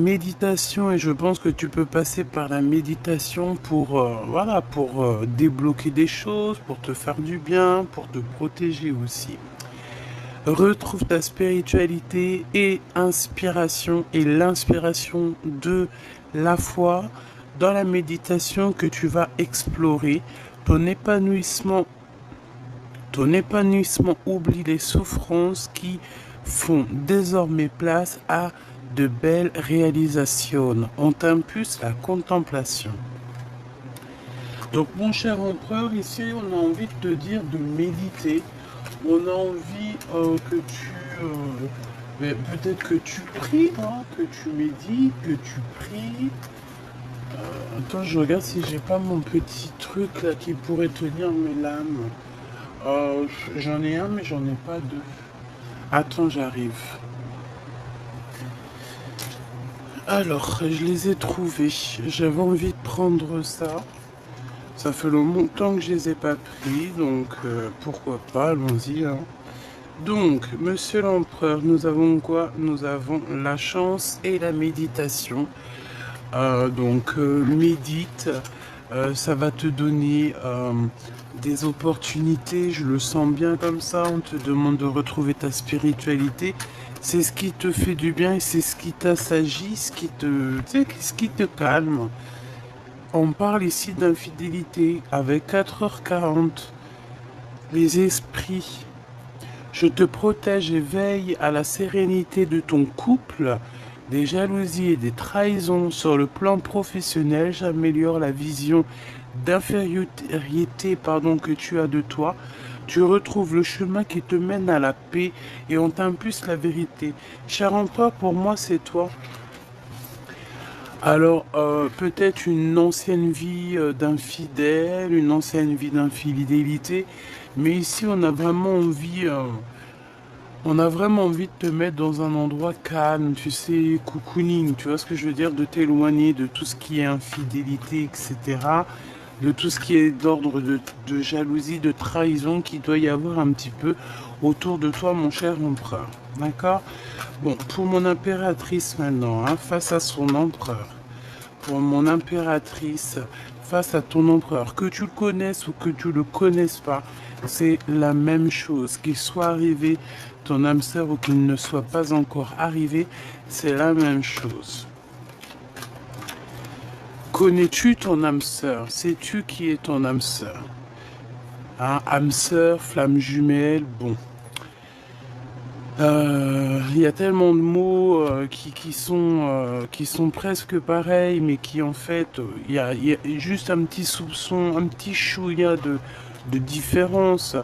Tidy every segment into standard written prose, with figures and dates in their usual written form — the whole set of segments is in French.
méditation et je pense que tu peux passer par la méditation pour, voilà, pour débloquer des choses, pour te faire du bien, pour te protéger aussi. Retrouve ta spiritualité et inspiration et l'inspiration de la foi dans la méditation que tu vas explorer. Ton épanouissement, ton épanouissement oublie les souffrances qui font désormais place à de belles réalisations. On t'impulse la contemplation. Donc mon cher empereur, ici on a envie de te dire de méditer. On a envie que tu... peut-être que tu pries, hein, que tu médites, que tu pries. Attends, je regarde si j'ai pas mon petit truc là qui pourrait tenir mes lames. J'en ai un mais j'en ai pas deux. Attends, j'arrive. Alors, je les ai trouvés. J'avais envie de prendre ça. Ça fait longtemps que je les ai pas pris, donc pourquoi pas, allons-y. Hein. Donc, monsieur l'empereur, nous avons quoi? Nous avons la chance et la méditation. Médite, ça va te donner des opportunités, je le sens bien comme ça, on te demande de retrouver ta spiritualité. C'est ce qui te fait du bien et c'est ce qui t'assagit, ce qui te calme. On parle ici d'infidélité avec 4h40. Les esprits. Je te protège et veille à la sérénité de ton couple. Des jalousies et des trahisons sur le plan professionnel. J'améliore la vision d'infériorité que tu as de toi. Tu retrouves le chemin qui te mène à la paix et on t'impulse la vérité. Cher empereur, pour moi, c'est toi. Alors, peut-être une ancienne vie d'infidèle, une ancienne vie d'infidélité, mais ici, on a vraiment envie de te mettre dans un endroit calme, tu sais, cocooning, tu vois ce que je veux dire, de t'éloigner de tout ce qui est infidélité, etc., de tout ce qui est d'ordre de jalousie, de trahison qu'il doit y avoir un petit peu autour de toi, mon cher empereur. D'accord? Bon, pour mon impératrice maintenant, hein, face à son empereur. Pour mon impératrice, face à ton empereur, que tu le connaisses ou que tu le connaisses pas, c'est la même chose. Qu'il soit arrivé ton âme sœur ou qu'il ne soit pas encore arrivé, c'est la même chose. Connais-tu ton âme sœur? Sais-tu qui est ton âme sœur? Hein, âme sœur, flamme jumelle, bon. Il y a tellement de mots qui sont presque pareils, mais qui en fait, il y a juste un petit soupçon, un petit chouïa de différence.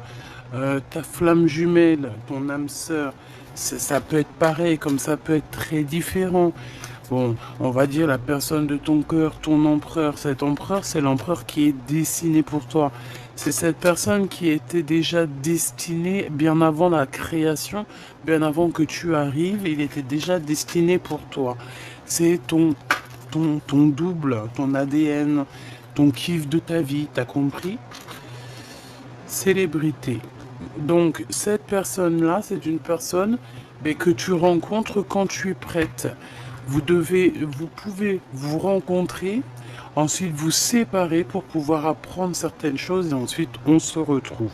Ta flamme jumelle, ton âme sœur, ça peut être pareil, comme ça peut être très différent. Bon, on va dire la personne de ton cœur, ton empereur. Cet empereur, c'est l'empereur qui est destiné pour toi. C'est cette personne qui était déjà destinée bien avant la création, bien avant que tu arrives, il était déjà destiné pour toi. C'est ton double, ton ADN, ton kiff de ta vie, t'as compris? Célébrité. Donc, cette personne-là, c'est une personne que tu rencontres quand tu es prête. Vous pouvez vous rencontrer, ensuite vous séparer pour pouvoir apprendre certaines choses et ensuite on se retrouve.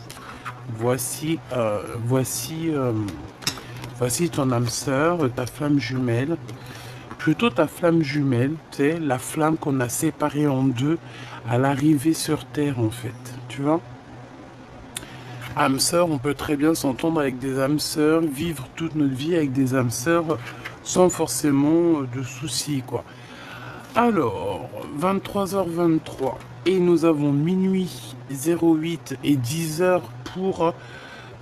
Voici ton âme sœur, ta flamme jumelle. Plutôt ta flamme jumelle, c'est la flamme qu'on a séparée en deux à l'arrivée sur Terre en fait. Tu vois? Âme sœur, on peut très bien s'entendre avec des âmes sœurs, vivre toute notre vie avec des âmes sœurs sans forcément de soucis, quoi. Alors, 23h23, et nous avons minuit 08 et 10h pour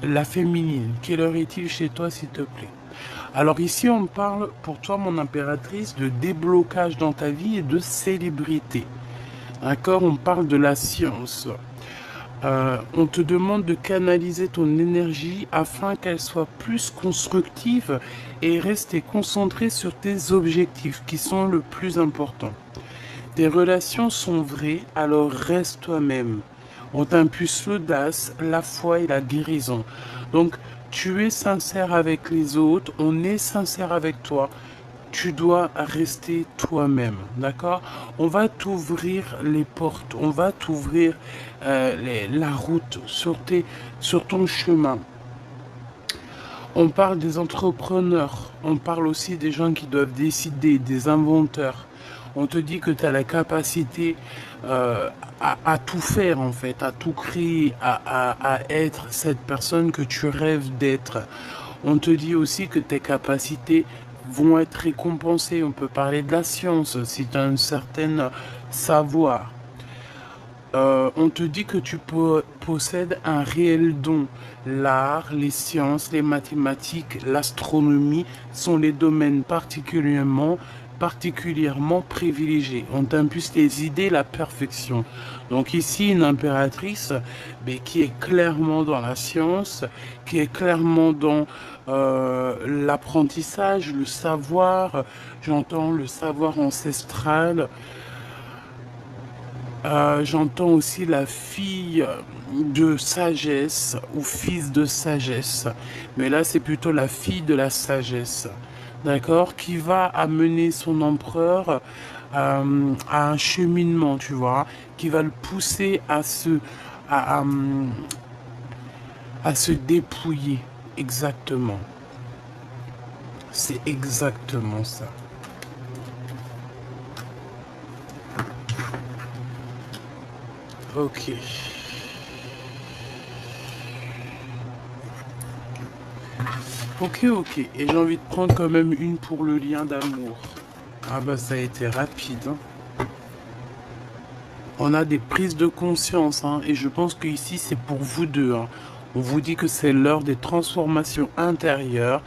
la féminine. Quelle heure est-il chez toi, s'il te plaît? Alors ici, on parle pour toi, mon impératrice, de déblocage dans ta vie et de célébrité. D'accord? On parle de la science. On te demande de canaliser ton énergie afin qu'elle soit plus constructive et rester concentré sur tes objectifs qui sont le plus important. Tes relations sont vraies, alors reste toi-même. On t'impulse l'audace, la foi et la guérison. Donc, tu es sincère avec les autres, on est sincère avec toi. tu dois rester toi-même, d'accord? On va t'ouvrir les portes, on va t'ouvrir la route sur ton chemin. On parle des entrepreneurs, on parle aussi des gens qui doivent décider, des inventeurs. On te dit que tu as la capacité à tout faire en fait, à tout créer, à être cette personne que tu rêves d'être. On te dit aussi que tes capacités vont être récompensées. On peut parler de la science si tu as un certain savoir. On te dit que tu possèdes un réel don. L'art, les sciences, les mathématiques, l'astronomie sont les domaines particulièrement privilégiés. On t'impulse les idées, la perfection. Donc ici, une impératrice mais qui est clairement dans la science, qui est clairement dans l'apprentissage, le savoir, j'entends le savoir ancestral. J'entends aussi la fille de sagesse ou fils de sagesse. Mais là, c'est plutôt la fille de la sagesse. D'accord? Qui va amener son empereur à un cheminement, tu vois. Qui va le pousser à, à se dépouiller. Exactement. C'est exactement ça. Ok. Ok. Et j'ai envie de prendre quand même une pour le lien d'amour. Ah bah ça a été rapide. Hein. On a des prises de conscience. Hein, et je pense que ici c'est pour vous deux. Hein. On vous dit que c'est l'heure des transformations intérieures.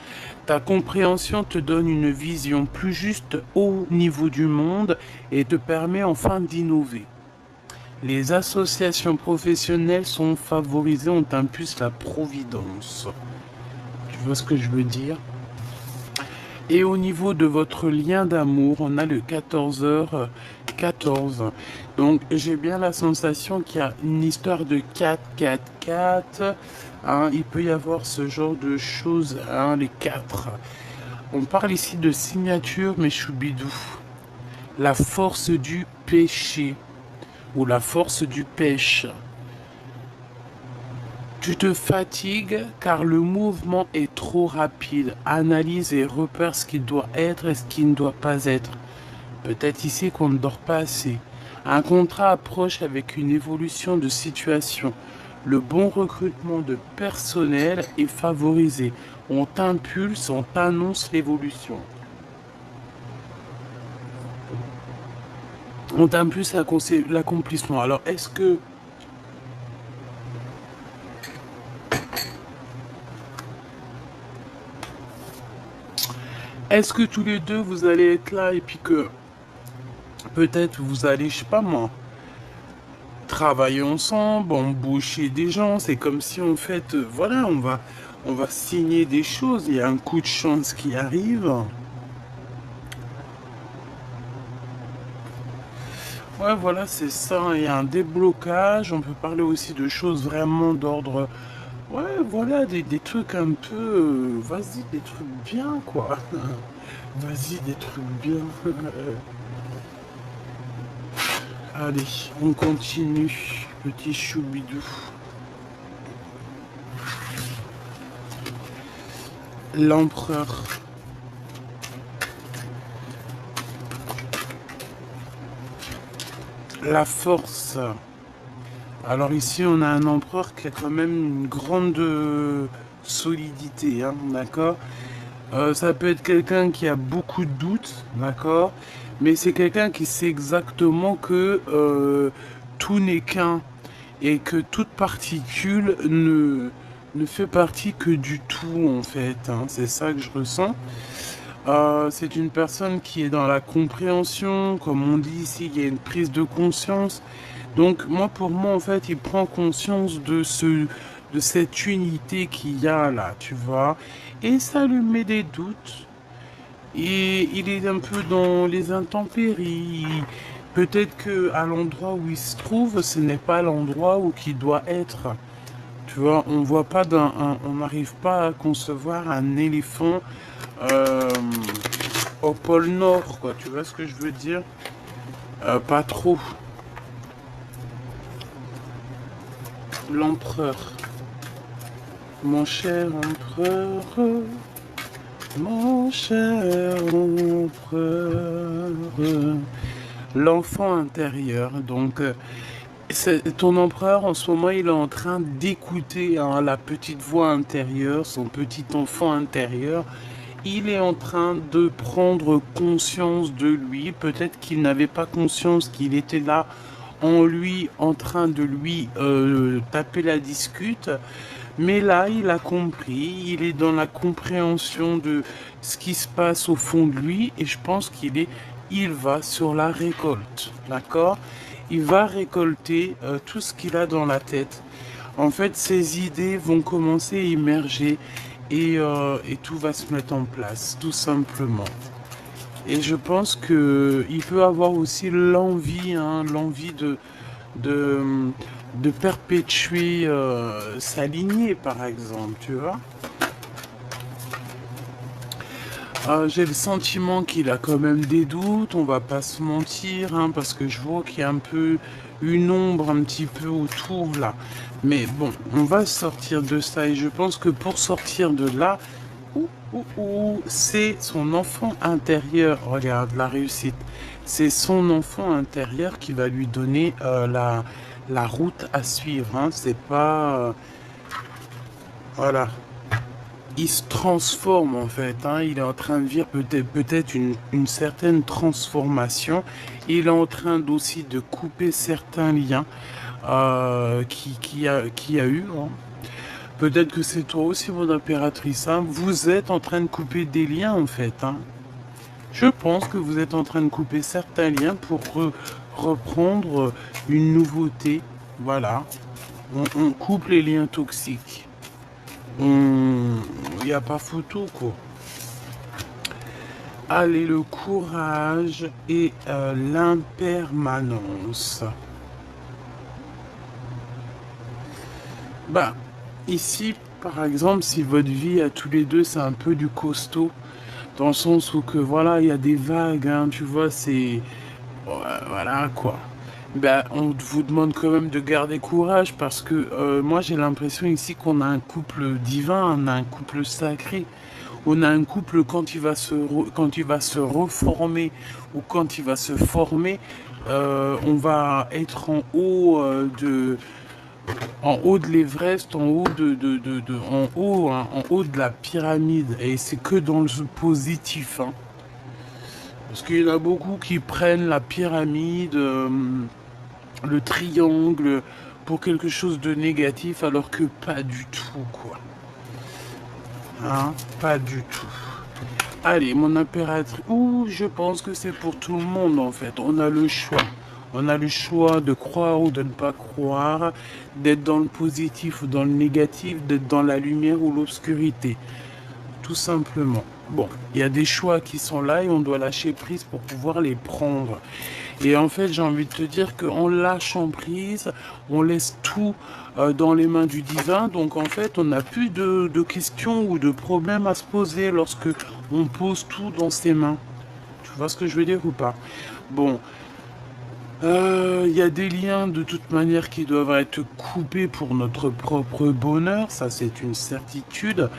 Ta compréhension te donne une vision plus juste au niveau du monde et te permet enfin d'innover. Les associations professionnelles sont favorisées, on t'impulse la providence. Tu vois ce que je veux dire? Et au niveau de votre lien d'amour, on a le 14h14. Donc j'ai bien la sensation qu'il y a une histoire de 4. Hein, il peut y avoir ce genre de choses, hein, les 4. On parle ici de signature, mais choubidou. La force du péché. Ou la force du pêche. Tu te fatigues car le mouvement est trop rapide. Analyse et repère ce qui doit être et ce qui ne doit pas être. Peut-être ici qu'on ne dort pas assez. Un contrat approche avec une évolution de situation. Le bon recrutement de personnel est favorisé. On t'impulse, on t'annonce l'évolution. On t'impulse l'accomplissement. Alors, est-ce que tous les deux vous allez être là et puis que peut-être vous allez, je sais pas moi, travailler ensemble, embaucher des gens. C'est comme si en fait, voilà, on va signer des choses. Il y a un coup de chance qui arrive. Ouais, voilà, c'est ça. Il y a un déblocage. On peut parler aussi de choses vraiment d'ordre. Ouais, voilà, des trucs un peu. Vas-y, des trucs bien, quoi. Vas-y, des trucs bien. Allez, on continue. Petit choubidou. L'empereur. La force. Alors ici, on a un empereur qui a quand même une grande solidité, hein, d'accord? Ça peut être quelqu'un qui a beaucoup de doutes, d'accord? Mais c'est quelqu'un qui sait exactement que tout n'est qu'un et que toute particule ne fait partie que du tout, en fait. Hein. C'est ça que je ressens. C'est une personne qui est dans la compréhension, comme on dit ici, il y a une prise de conscience. Donc moi, pour moi, en fait, il prend conscience de cette unité qu'il y a là, tu vois. Et ça lui met des doutes. Et il est un peu dans les intempéries. Peut-être que à l'endroit où il se trouve, ce n'est pas l'endroit où il doit être. Tu vois, on voit pas on n'arrive pas à concevoir un éléphant au pôle Nord, quoi. Tu vois ce que je veux dire? Pas trop. L'empereur. Mon cher empereur. Mon cher empereur. L'enfant intérieur. Donc, ton empereur, en ce moment, il est en train d'écouter hein, la petite voix intérieure, son petit enfant intérieur. Il est en train de prendre conscience de lui. Peut-être qu'il n'avait pas conscience qu'il était là en lui, en train de lui taper la discute. Mais là, il a compris. Il est dans la compréhension de ce qui se passe au fond de lui. Et je pense il va sur la récolte. D'accord? Il va récolter tout ce qu'il a dans la tête. En fait, ses idées vont commencer à émerger et tout va se mettre en place, tout simplement. Et je pense que il peut avoir aussi l'envie, hein, l'envie de, de perpétuer sa lignée, par exemple, tu vois. J'ai le sentiment qu'il a quand même des doutes, on va pas se mentir, hein, parce que je vois qu'il y a un peu une ombre un petit peu autour là. Mais bon, on va sortir de ça et je pense que pour sortir de là, c'est son enfant intérieur, regarde la réussite, c'est son enfant intérieur qui va lui donner la route à suivre, hein. C'est pas... voilà. Il se transforme en fait, hein. Il est en train de vivre peut-être une certaine transformation. Il est en train aussi de couper certains liens qui a eu. Hein. Peut-être que c'est toi aussi, mon impératrice. Hein. Vous êtes en train de couper des liens en fait. Hein. Je pense que vous êtes en train de couper certains liens pour reprendre une nouveauté. Voilà. On coupe les liens toxiques. Il n'y a pas photo, quoi. Allez, le courage et l'impermanence. Bah, ici, par exemple, si votre vie à tous les deux, c'est un peu du costaud, dans le sens où que, voilà, il y a des vagues, hein, tu vois, c'est... voilà, quoi. Ben, on vous demande quand même de garder courage parce que moi j'ai l'impression ici qu'on a un couple divin, on a un couple sacré, on a un couple quand quand il va se reformer ou quand il va se former, on va être en haut de l'Everest, en haut en haut, hein, en haut de la pyramide et c'est que dans le positif, hein. Parce qu'il y en a beaucoup qui prennent la pyramide. Le triangle pour quelque chose de négatif alors que pas du tout quoi. Hein, pas du tout. Allez, mon impératrice. Ouh, je pense que c'est pour tout le monde en fait. On a le choix. On a le choix de croire ou de ne pas croire, d'être dans le positif ou dans le négatif, d'être dans la lumière ou l'obscurité. Tout simplement. Bon, il y a des choix qui sont là et on doit lâcher prise pour pouvoir les prendre. Et en fait, j'ai envie de te dire qu'en lâchant prise, on laisse tout dans les mains du divin. Donc en fait, on n'a plus de questions ou de problèmes à se poser lorsque on pose tout dans ses mains. Tu vois ce que je veux dire ou pas? Bon, il y a des liens de toute manière qui doivent être coupés pour notre propre bonheur, ça c'est une certitude.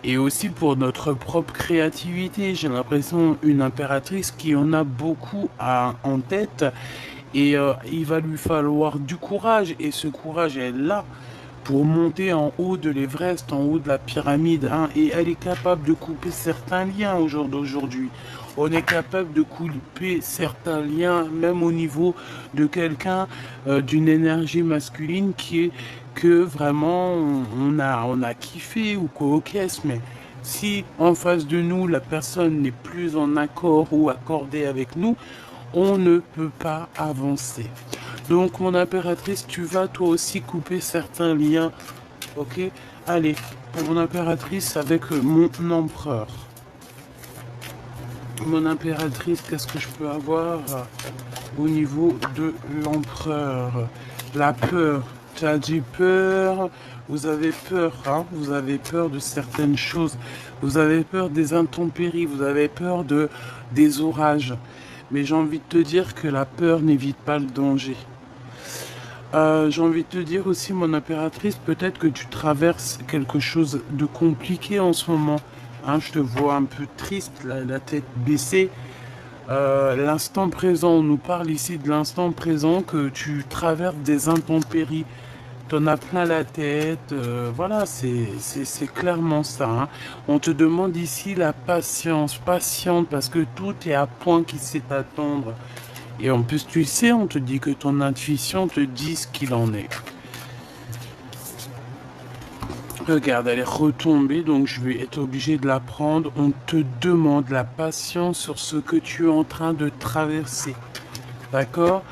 Et aussi pour notre propre créativité. J'ai l'impression une impératrice qui en a beaucoup en tête. Et il va lui falloir du courage. Et ce courage est là pour monter en haut de l'Everest, en haut de la pyramide. Hein. Et elle est capable de couper certains liens au jour d'aujourd'hui. On est capable de couper certains liens, même au niveau de quelqu'un, d'une énergie masculine qui est que vraiment on a kiffé ou quoi, ok, mais si en face de nous la personne n'est plus en accord ou accordée avec nous, on ne peut pas avancer. Donc mon impératrice, tu vas toi aussi couper certains liens, ok? Allez, pour mon impératrice avec mon empereur. Mon impératrice, qu'est-ce que je peux avoir au niveau de l'empereur? La peur. Tu as dit peur, vous avez peur, hein? Vous avez peur de certaines choses, vous avez peur des intempéries, vous avez peur des orages. Mais j'ai envie de te dire que la peur n'évite pas le danger. J'ai envie de te dire aussi, mon impératrice, peut-être que tu traverses quelque chose de compliqué en ce moment. Hein, je te vois un peu triste, la tête baissée. L'instant présent, on nous parle ici de l'instant présent, que tu traverses des intempéries. T'en as plein la tête, voilà, c'est clairement ça. Hein. On te demande ici la patience, patiente, parce que tout est à point qui sait attendre. Et en plus, tu le sais, on te dit que ton intuition te dit ce qu'il en est. Regarde, elle est retombée, donc je vais être obligé de la prendre. On te demande la patience sur ce que tu es en train de traverser. D'accord?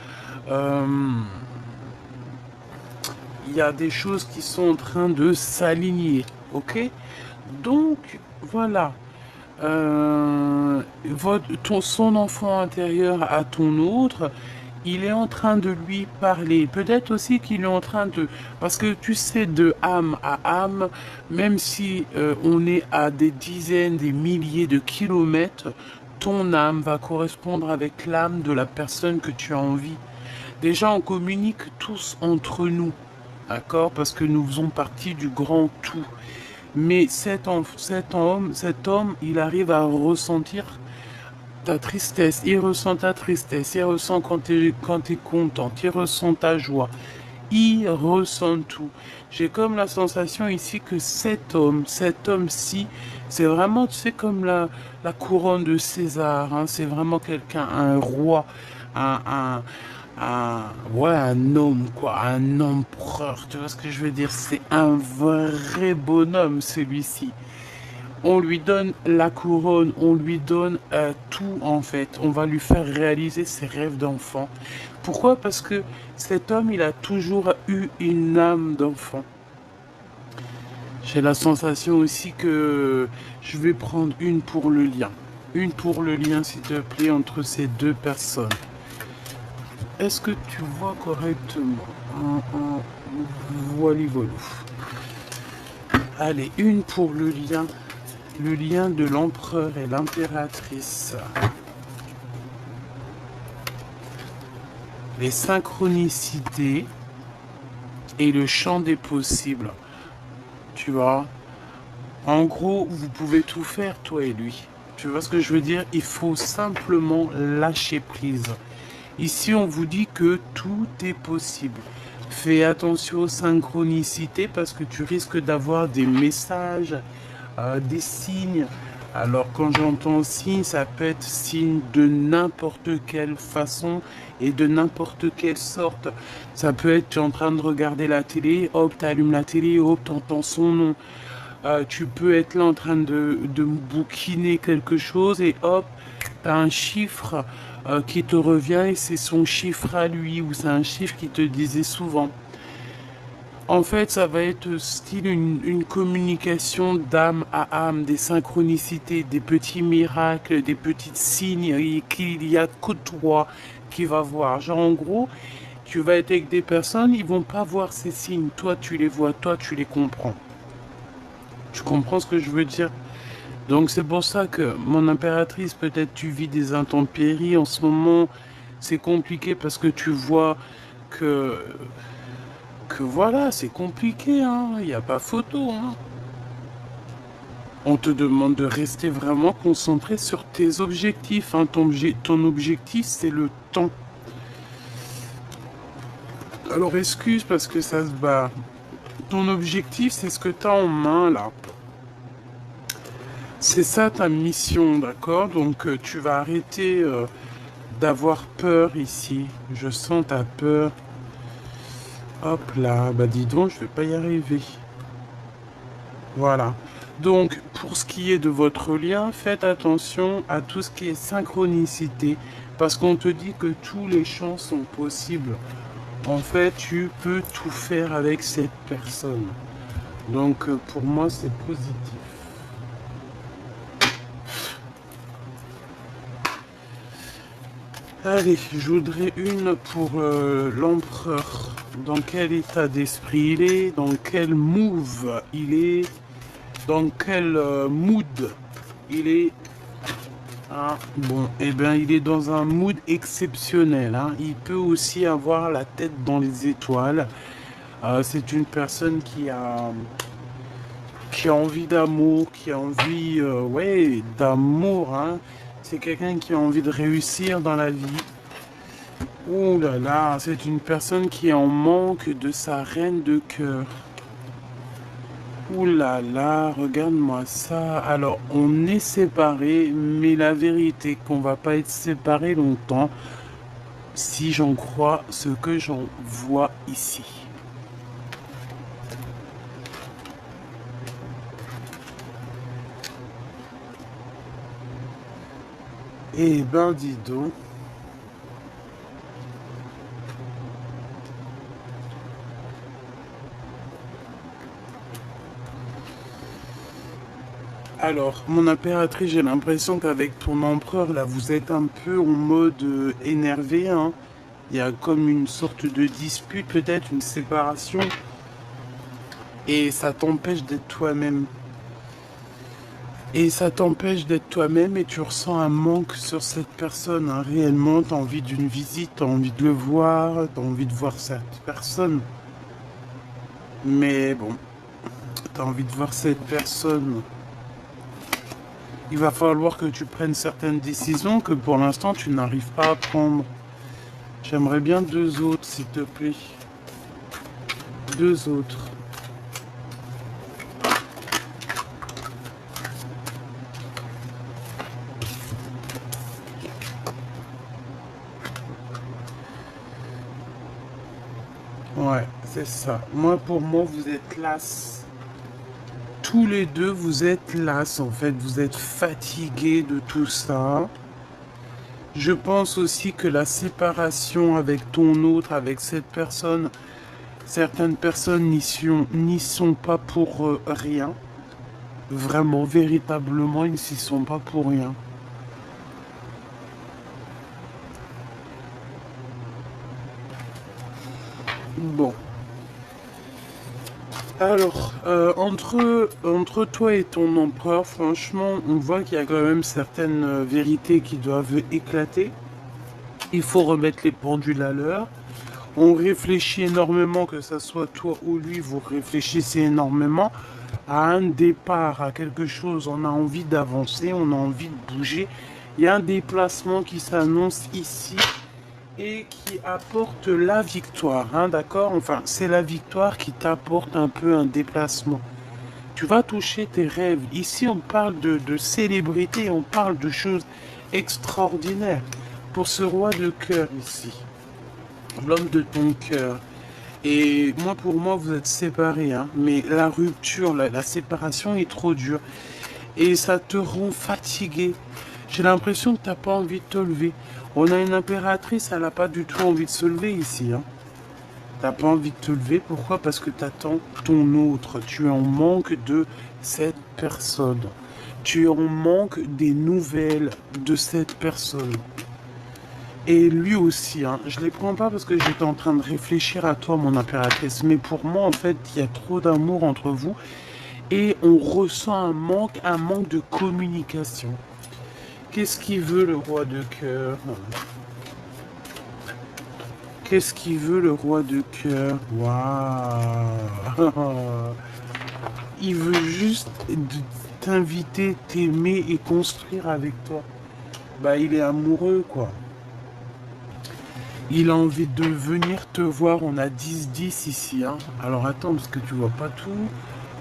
Il y a des choses qui sont en train de s'aligner. Ok? Donc, voilà. Son enfant intérieur à ton autre, il est en train de lui parler. Peut-être aussi qu'il est en train de... Parce que tu sais, de âme à âme, même si on est à des dizaines, des milliers de kilomètres, ton âme va correspondre avec l'âme de la personne que tu as envie. Déjà, on communique tous entre nous, d'accord? Parce que nous faisons partie du grand tout. Mais cet homme, il arrive à ressentir ta tristesse. Il ressent ta tristesse. Il ressent quand tu es contente. Il ressent ta joie. Il ressent tout. J'ai comme la sensation ici que cet homme-ci, c'est vraiment, tu sais, comme la couronne de César. Hein, c'est vraiment quelqu'un, un roi, ouais, un homme, quoi, un empereur, tu vois ce que je veux dire? C'est un vrai bonhomme, celui-ci. On lui donne la couronne, on lui donne tout, en fait. On va lui faire réaliser ses rêves d'enfant. Pourquoi? Parce que cet homme, il a toujours eu une âme d'enfant. J'ai la sensation aussi que je vais prendre une pour le lien. Une pour le lien, s'il te plaît, entre ces deux personnes. Est-ce que tu vois correctement? Voilà, voilà. Allez, une pour le lien de l'empereur et l'impératrice. Les synchronicités et le champ des possibles. Tu vois? En gros, vous pouvez tout faire, toi et lui. Tu vois ce que je veux dire? Il faut simplement lâcher prise. Ici, on vous dit que tout est possible. Fais attention aux synchronicités parce que tu risques d'avoir des messages, des signes. Alors, quand j'entends signe, ça peut être signe de n'importe quelle façon et de n'importe quelle sorte. Ça peut être, tu es en train de regarder la télé, hop, tu allumes la télé, hop, tu entends son nom. Tu peux être là en train de bouquiner quelque chose et hop, tu as un chiffre qui te revient et c'est son chiffre à lui ou c'est un chiffre qui te disait souvent. En fait, ça va être style une communication d'âme à âme, des synchronicités, des petits miracles, des petits signes qu'il y a que toi qui va voir. Genre en gros, tu vas être avec des personnes, ils vont pas voir ces signes. Toi, tu les vois, toi, tu les comprends. Tu comprends ce que je veux dire? Donc c'est pour ça que mon impératrice, peut-être tu vis des intempéries en ce moment. C'est compliqué parce que tu vois que voilà, c'est compliqué, hein. Il n'y a pas photo, hein. On te demande de rester vraiment concentré sur tes objectifs, hein. Ton objectif, c'est le temps. Alors excuse parce que ça se bat. Ton objectif, c'est ce que tu as en main, là. C'est ça ta mission, d'accord? Donc tu vas arrêter d'avoir peur ici. Je sens ta peur. Hop là, bah dis donc, je vais pas y arriver. Voilà. Donc, pour ce qui est de votre lien, faites attention à tout ce qui est synchronicité, parce qu'on te dit que tous les champs sont possibles. En fait, tu peux tout faire avec cette personne. Donc, pour moi, c'est positif. Allez, je voudrais une pour l'empereur. Dans quel état d'esprit il est? Dans quel move il est? Dans quel mood il est? Ah, bon, eh bien, il est dans un mood exceptionnel, hein. Il peut aussi avoir la tête dans les étoiles. C'est une personne qui a envie d'amour, qui a envie, ouais, d'amour, hein. C'est quelqu'un qui a envie de réussir dans la vie. Ouh là là, c'est une personne qui est en manque de sa reine de cœur. Ouh là là, regarde-moi ça. Alors, on est séparés, mais la vérité est qu'on va pas être séparés longtemps si j'en crois ce que j'en vois ici. Eh ben, dis donc. Alors, mon impératrice, j'ai l'impression qu'avec ton empereur, là, vous êtes un peu en mode énervé, hein. Il y a comme une sorte de dispute, peut-être une séparation, et ça t'empêche d'être toi-même. Et ça t'empêche d'être toi-même et tu ressens un manque sur cette personne, hein. Réellement, tu as envie d'une visite, tu as envie de le voir, tu as envie de voir cette personne. Mais bon, tu as envie de voir cette personne. Il va falloir que tu prennes certaines décisions que pour l'instant tu n'arrives pas à prendre. J'aimerais bien deux autres, s'il te plaît. Deux autres. Ouais, c'est ça. Moi, pour moi, vous êtes las. Tous les deux, vous êtes las, en fait. Vous êtes fatigués de tout ça. Je pense aussi que la séparation avec ton autre, avec cette personne, certaines personnes n'y sont pas pour rien. Vraiment, véritablement, ils n'y sont pas pour rien. Bon. Alors, entre toi et ton empereur, franchement, on voit qu'il y a quand même certaines vérités qui doivent éclater. Il faut remettre les pendules à l'heure. On réfléchit énormément, que ce soit toi ou lui, vous réfléchissez énormément à un départ, à quelque chose. On a envie d'avancer, on a envie de bouger. Il y a un déplacement qui s'annonce ici et qui apporte la victoire, hein, d'accord? Enfin, c'est la victoire qui t'apporte un peu un déplacement. Tu vas toucher tes rêves. Ici, on parle de célébrité, on parle de choses extraordinaires. Pour ce roi de cœur ici, l'homme de ton cœur. Et moi, pour moi, vous êtes séparés, hein, mais la rupture, la séparation est trop dure. Et ça te rend fatigué. J'ai l'impression que tu n'as pas envie de te lever. On a une impératrice, elle n'a pas du tout envie de se lever ici, hein. T'as pas envie de te lever, pourquoi? Parce que tu attends ton autre. Tu es en manque de cette personne. Tu es en manque des nouvelles de cette personne. Et lui aussi, hein. Je les prends pas parce que j'étais en train de réfléchir à toi, mon impératrice. Mais pour moi, en fait, il y a trop d'amour entre vous. Et on ressent un manque de communication. Qu'est-ce qu'il veut le roi de cœur? Qu'est-ce qu'il veut le roi de cœur? Waouh! Il veut juste t'inviter, t'aimer et construire avec toi. Bah, il est amoureux, quoi. Il a envie de venir te voir. On a 10-10 ici, hein. Alors attends, parce que tu vois pas tout.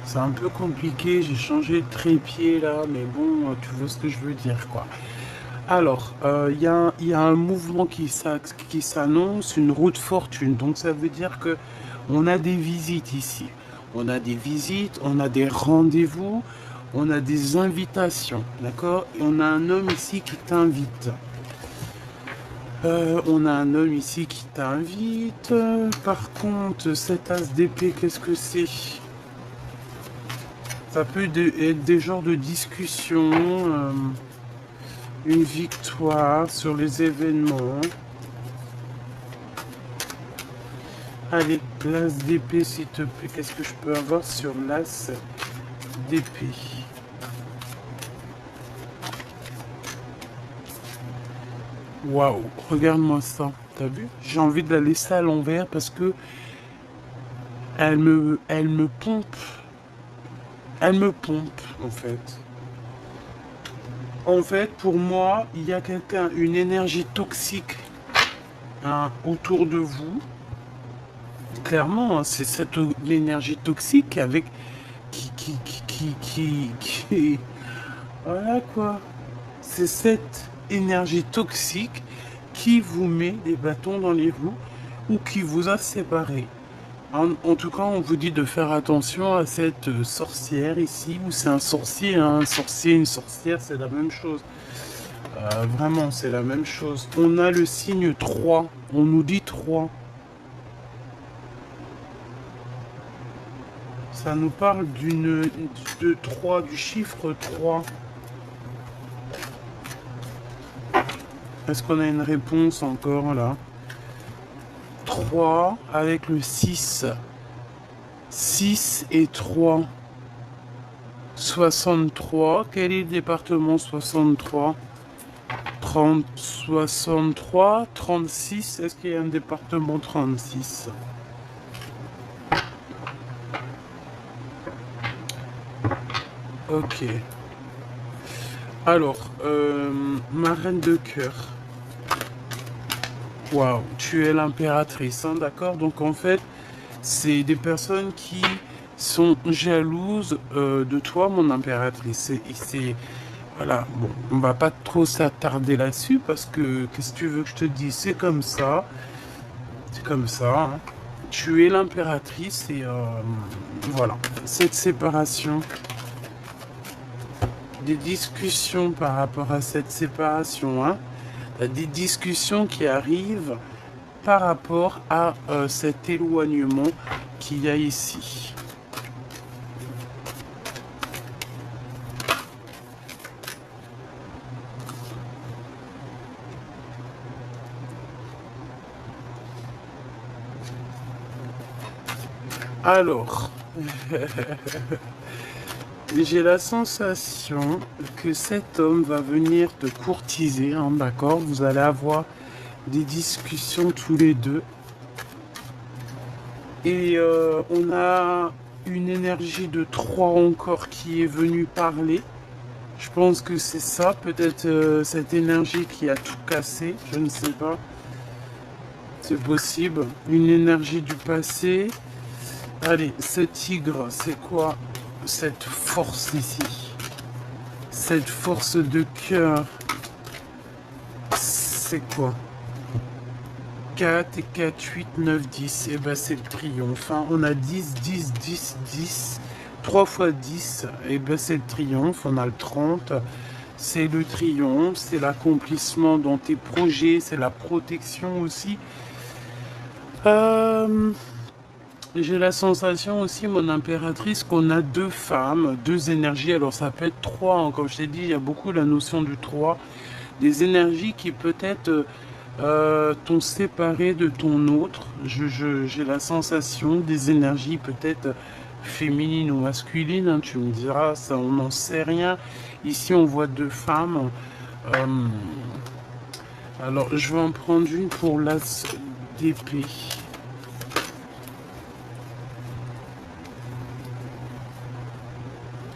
C'est un peu compliqué. J'ai changé de trépied là, mais bon, tu vois ce que je veux dire, quoi. Alors, il y a un mouvement qui s'annonce, une roue de fortune. Donc ça veut dire que on a des visites ici. On a des visites, on a des rendez-vous, on a des invitations, d'accord? Et on a un homme ici qui t'invite. On a un homme ici qui t'invite. Par contre, cet as d'épée, qu'est-ce que c'est? Ça peut être des genres de discussions, une victoire sur les événements. Allez, l'as d'épée, s'il te plaît. Qu'est-ce que je peux avoir sur l'as d'épée? Waouh, regarde-moi ça. T'as vu? J'ai envie de la laisser à l'envers parce que elle me pompe. Elle me pompe, en fait. En fait, pour moi, il y a quelqu'un, une énergie toxique, hein, autour de vous. Clairement, hein, c'est cette énergie toxique avec qui, voilà quoi. C'est cette énergie toxique qui vous met des bâtons dans les roues ou qui vous a séparés. En tout cas, on vous dit de faire attention à cette sorcière ici, ou c'est un sorcier, hein, un sorcier, une sorcière, c'est la même chose. Vraiment, c'est la même chose. On a le signe 3, on nous dit 3. Ça nous parle de 3, du chiffre 3. Est-ce qu'on a une réponse encore là? 3 avec le 6. 6 et 3. 63. Quel est le département 63? 30, 63, 36. Est-ce qu'il y a un département 36? Ok. Alors, ma reine de cœur. Waouh, tu es l'impératrice, hein, d'accord? Donc en fait, c'est des personnes qui sont jalouses de toi, mon impératrice. Voilà, bon, on va pas trop s'attarder là-dessus parce que, qu'est-ce que tu veux que je te dise? C'est comme ça. C'est comme ça, hein. Tu es l'impératrice et voilà. Cette séparation, des discussions par rapport à cette séparation, hein. Des discussions qui arrivent par rapport à cet éloignement qu'il y a ici. Alors, j'ai la sensation que cet homme va venir te courtiser, hein, d'accord? Vous allez avoir des discussions tous les deux. Et on a une énergie de 3 encore qui est venue parler. Je pense que c'est ça, peut-être cette énergie qui a tout cassé, je ne sais pas. C'est possible. Une énergie du passé. Allez, ce tigre, c'est quoi cette force ici? Cette force de cœur, c'est quoi? 4 et 4, 8, 9, 10. Et ben c'est le triomphe. Hein. On a 10, 10, 10, 10. 3 fois 10. Et ben c'est le triomphe. On a le 30. C'est le triomphe. C'est l'accomplissement dans tes projets. C'est la protection aussi. J'ai la sensation aussi, mon impératrice, qu'on a 2 femmes, 2 énergies. Alors ça peut être 3, hein. Comme je t'ai dit, il y a beaucoup la notion du 3. Des énergies qui peut-être t'ont séparé de ton autre. J'ai la sensation des énergies peut-être féminines ou masculines. Hein. Tu me diras, ça, on n'en sait rien. Ici, on voit 2 femmes. Alors, je vais en prendre une pour l'as d'épée.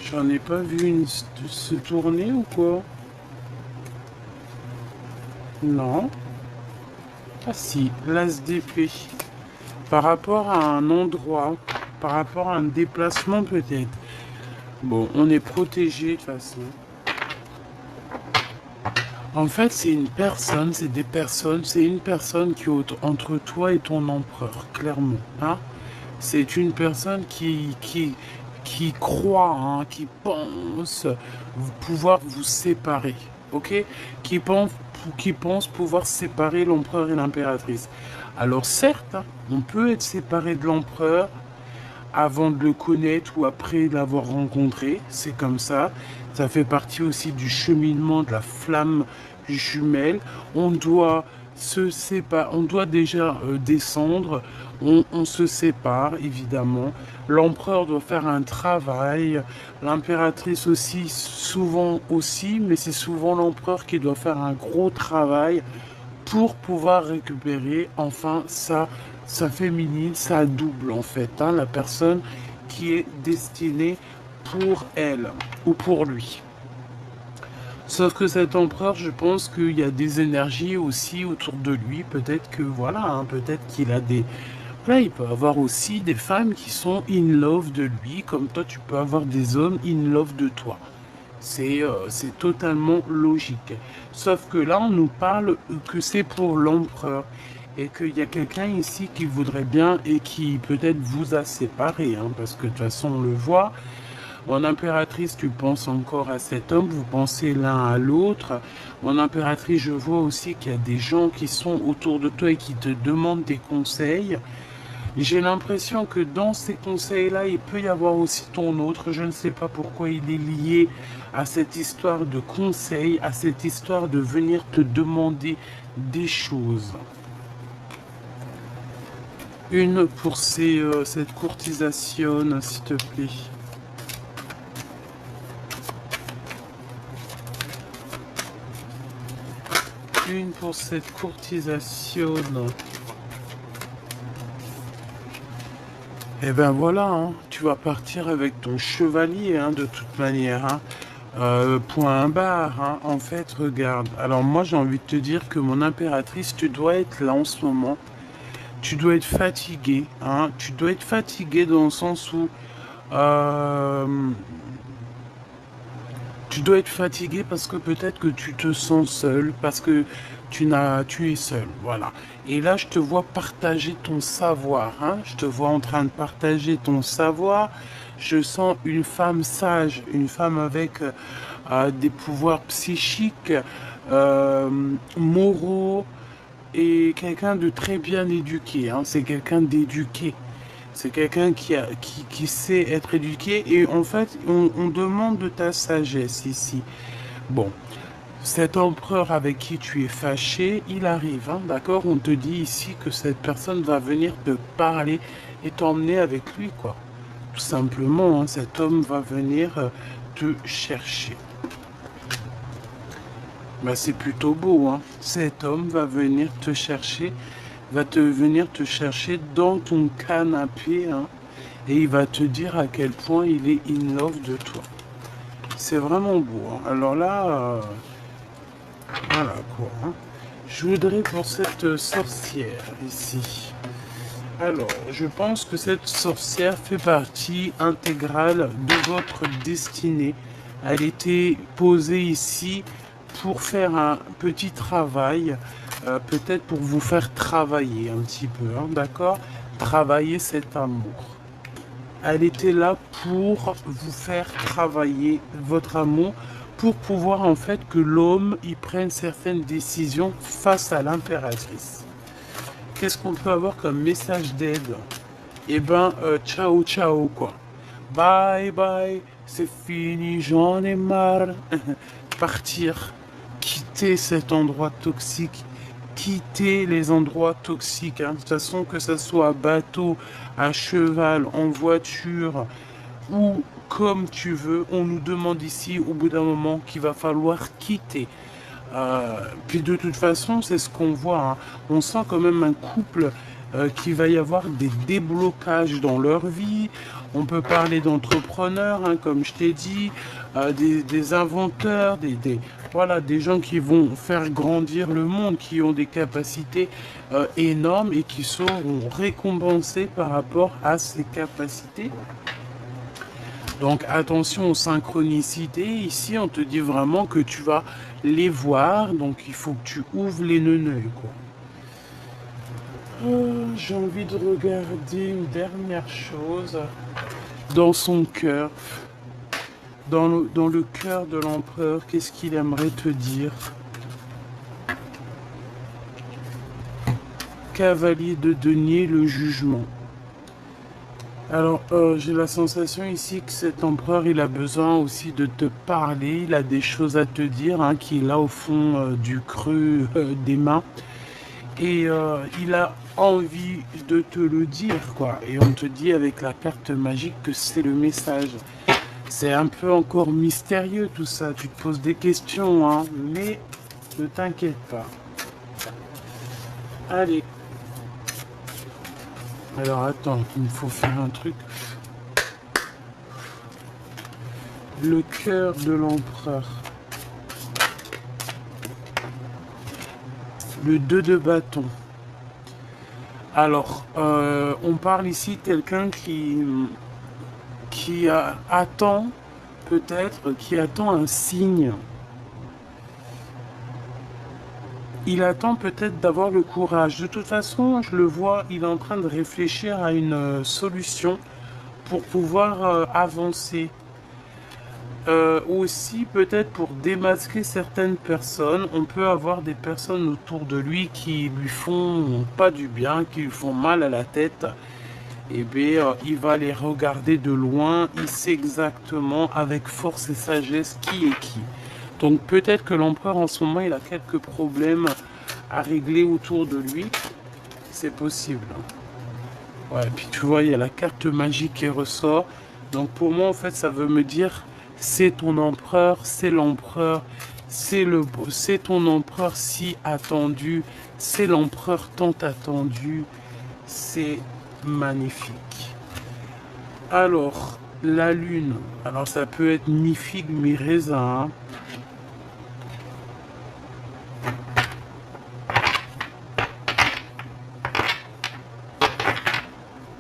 J'en ai pas vu une se tourner ou quoi? Non. Ah si, l'as d'épée. Par rapport à un endroit, par rapport à un déplacement peut-être. Bon, on est protégé de toute façon. En fait, c'est une personne, c'est des personnes, c'est une personne qui est entre toi et ton empereur, clairement. Hein? C'est une personne qui croit, hein, qui pense pouvoir vous séparer, ok? Qui pense pouvoir séparer l'empereur et l'impératrice. Alors certes, hein, on peut être séparé de l'empereur avant de le connaître ou après l'avoir rencontré, c'est comme ça. Ça fait partie aussi du cheminement de la flamme jumelle. On doit se séparer, on doit déjà descendre, on se sépare évidemment. L'empereur doit faire un travail, l'impératrice aussi, souvent aussi, mais c'est souvent l'empereur qui doit faire un gros travail pour pouvoir récupérer enfin sa féminine, sa double en fait, hein, la personne qui est destinée pour elle ou pour lui. Sauf que cet empereur, je pense qu'il y a des énergies aussi autour de lui. Peut-être que voilà, hein, peut-être qu'il a des... Voilà, il peut avoir aussi des femmes qui sont in love de lui, comme toi tu peux avoir des hommes in love de toi. C'est totalement logique. Sauf que là, on nous parle que c'est pour l'empereur. Et qu'il y a quelqu'un ici qui voudrait bien et qui peut-être vous a séparé. Hein, parce que de toute façon, on le voit. Mon impératrice, tu penses encore à cet homme, vous pensez l'un à l'autre. Mon impératrice, je vois aussi qu'il y a des gens qui sont autour de toi et qui te demandent des conseils. J'ai l'impression que dans ces conseils-là, il peut y avoir aussi ton autre. Je ne sais pas pourquoi il est lié à cette histoire de conseils, à cette histoire de venir te demander des choses. Une pour cette courtisation, s'il te plaît. Une pour cette courtisation. Et ben voilà, hein, tu vas partir avec ton chevalier, hein, de toute manière. Hein. Point barre, hein. En fait, regarde. Alors moi, j'ai envie de te dire que mon impératrice, tu dois être là en ce moment. Tu dois être fatigué. Hein. Tu dois être fatigué dans le sens où... tu dois être fatigué parce que peut-être que tu te sens seul, parce que tu es seul, voilà. Et là, je te vois partager ton savoir, hein. Je te vois en train de partager ton savoir. Je sens une femme sage, une femme avec des pouvoirs psychiques, moraux, et quelqu'un de très bien éduqué, hein. C'est quelqu'un d'éduqué. C'est quelqu'un qui sait être éduqué et en fait, on demande de ta sagesse ici. Bon, cet empereur avec qui tu es fâché, il arrive, hein, d'accord? On te dit ici que cette personne va venir te parler et t'emmener avec lui, quoi. Tout simplement, hein, cet homme va venir te chercher. Ben, c'est plutôt beau, hein. Cet homme va venir te chercher, venir te chercher dans ton canapé, hein, et il va te dire à quel point il est in love de toi. C'est vraiment beau, hein. Alors là, voilà quoi. Hein. Je voudrais pour cette sorcière ici. Alors, je pense que cette sorcière fait partie intégrale de votre destinée. Elle était posée ici pour faire un petit travail, peut-être pour vous faire travailler un petit peu, hein, d'accord? Travailler cet amour. Elle était là pour vous faire travailler votre amour, pour pouvoir en fait que l'homme y prenne certaines décisions face à l'impératrice. Qu'est-ce qu'on peut avoir comme message d'aide? Eh ben, ciao ciao quoi. Bye bye, c'est fini, j'en ai marre. Partir, quitter cet endroit toxique, quitter les endroits toxiques. Hein. De toute façon, que ce soit à bateau, à cheval, en voiture ou comme tu veux, on nous demande ici au bout d'un moment qu'il va falloir quitter. Puis de toute façon, c'est ce qu'on voit. Hein. On sent quand même un couple qu'il va y avoir des déblocages dans leur vie. On peut parler d'entrepreneurs, hein, comme je t'ai dit, des inventeurs, voilà, des gens qui vont faire grandir le monde, qui ont des capacités énormes et qui seront récompensés par rapport à ces capacités. Donc attention aux synchronicités. Ici, on te dit vraiment que tu vas les voir. Donc il faut que tu ouvres les neneuils, quoi. J'ai envie de regarder une dernière chose. Dans son cœur. Dans le cœur de l'empereur, qu'est-ce qu'il aimerait te dire? Cavalier de denier, le jugement. Alors, j'ai la sensation ici que cet empereur, il a besoin aussi de te parler, il a des choses à te dire, hein, qui est là au fond du creux des mains. Et il a envie de te le dire, quoi. Et on te dit avec la carte magique que c'est le message. C'est un peu encore mystérieux tout ça, tu te poses des questions, hein, mais ne t'inquiète pas. Allez. Alors attends, il me faut faire un truc. Le cœur de l'empereur. Le 2 de bâton. Alors, on parle ici de quelqu'un qui attend, peut-être, qui attend un signe. Il attend peut-être d'avoir le courage. De toute façon, je le vois, il est en train de réfléchir à une solution pour pouvoir avancer. Aussi, peut-être pour démasquer certaines personnes, on peut avoir des personnes autour de lui qui lui font pas du bien, qui lui font mal à la tête. Et bien, il va les regarder de loin, il sait exactement avec force et sagesse qui est qui. Donc peut-être que l'empereur en ce moment, il a quelques problèmes à régler autour de lui. C'est possible. Ouais, puis tu vois, il y a la carte magique qui ressort. Donc pour moi, en fait, ça veut me dire, c'est ton empereur, c'est l'empereur, c'est ton empereur si attendu, c'est l'empereur tant attendu. C'est magnifique. Alors, la lune. Alors, ça peut être mi-figue, mi-raisin. Hein.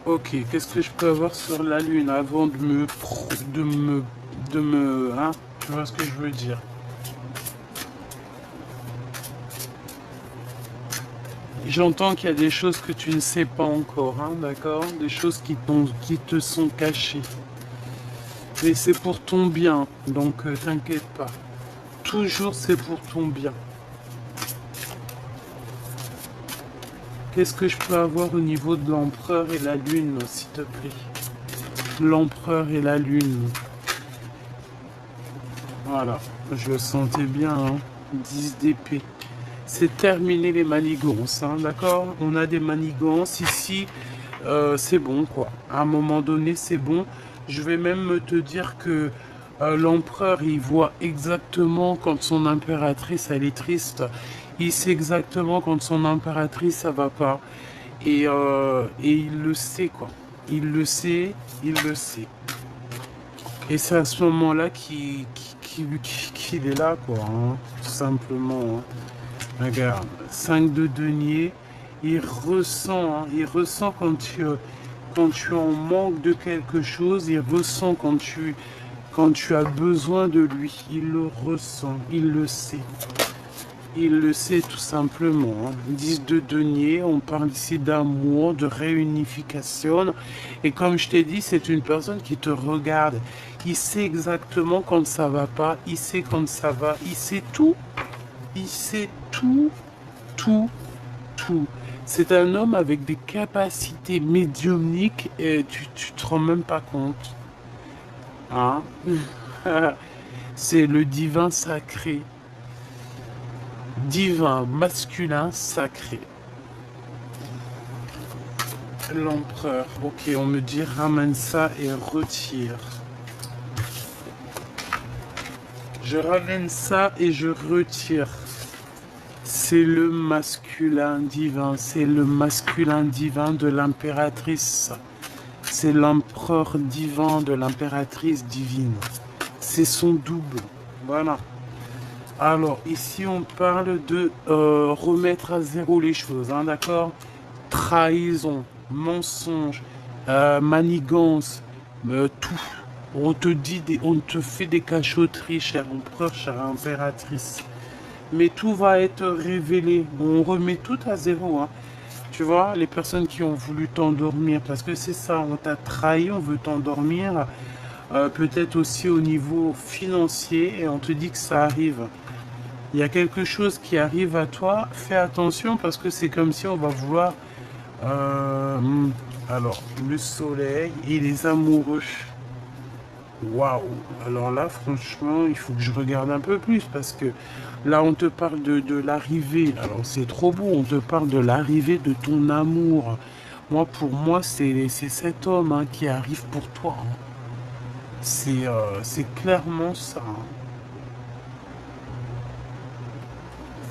Ok, qu'est-ce que je peux avoir sur la lune avant de me, hein, tu vois ce que je veux dire? J'entends qu'il y a des choses que tu ne sais pas encore, hein, d'accord? Des choses qui te sont cachées. Mais c'est pour ton bien, donc t'inquiète pas. Toujours c'est pour ton bien. Qu'est-ce que je peux avoir au niveau de l'empereur et la lune, s'il te plaît? L'empereur et la lune. Voilà, je le sentais bien, hein. 10 d'épée. C'est terminé les manigances, hein, d'accord? On a des manigances ici, c'est bon, quoi. À un moment donné, c'est bon. Je vais même te dire que l'empereur, il voit exactement quand son impératrice, elle est triste. Il sait exactement quand son impératrice, ça va pas. Et il le sait, quoi. Il le sait, il le sait. Et c'est à ce moment-là qu'il est là, quoi, hein, tout simplement. Hein. Regarde, 5 de denier, il ressent quand tu en manques de quelque chose, il ressent quand tu as besoin de lui, il le ressent, il le sait. Il le sait tout simplement. Hein. 10 de denier, on parle ici d'amour, de réunification. Et comme je t'ai dit, c'est une personne qui te regarde. Il sait exactement quand ça va pas, il sait quand ça va, il sait tout. Il sait tout, tout, tout. C'est un homme avec des capacités médiumniques et tu te rends même pas compte. Hein? C'est le divin sacré. Divin masculin sacré. L'empereur. Ok, on me dit ramène ça et retire. Je ramène ça et je retire. C'est le masculin divin. C'est le masculin divin de l'impératrice. C'est l'empereur divin de l'impératrice divine. C'est son double. Voilà. Alors, ici, on parle de remettre à zéro les choses, hein, d'accord? Trahison, mensonge, manigance, tout. On te dit, on te fait des cachotteries, cher empereur, chère impératrice. Mais tout va être révélé. On remet tout à zéro, hein. Tu vois, les personnes qui ont voulu t'endormir, parce que c'est ça, on t'a trahi, on veut t'endormir. Peut-être aussi au niveau financier, et on te dit que ça arrive. Il y a quelque chose qui arrive à toi, fais attention parce que c'est comme si on va vouloir... alors, le soleil et les amoureux. Waouh! Alors là, franchement, il faut que je regarde un peu plus parce que là, on te parle de l'arrivée. Alors, c'est trop beau, on te parle de l'arrivée de ton amour. Moi, pour moi, c'est cet homme hein, qui arrive pour toi. Hein. C'est clairement ça. Hein.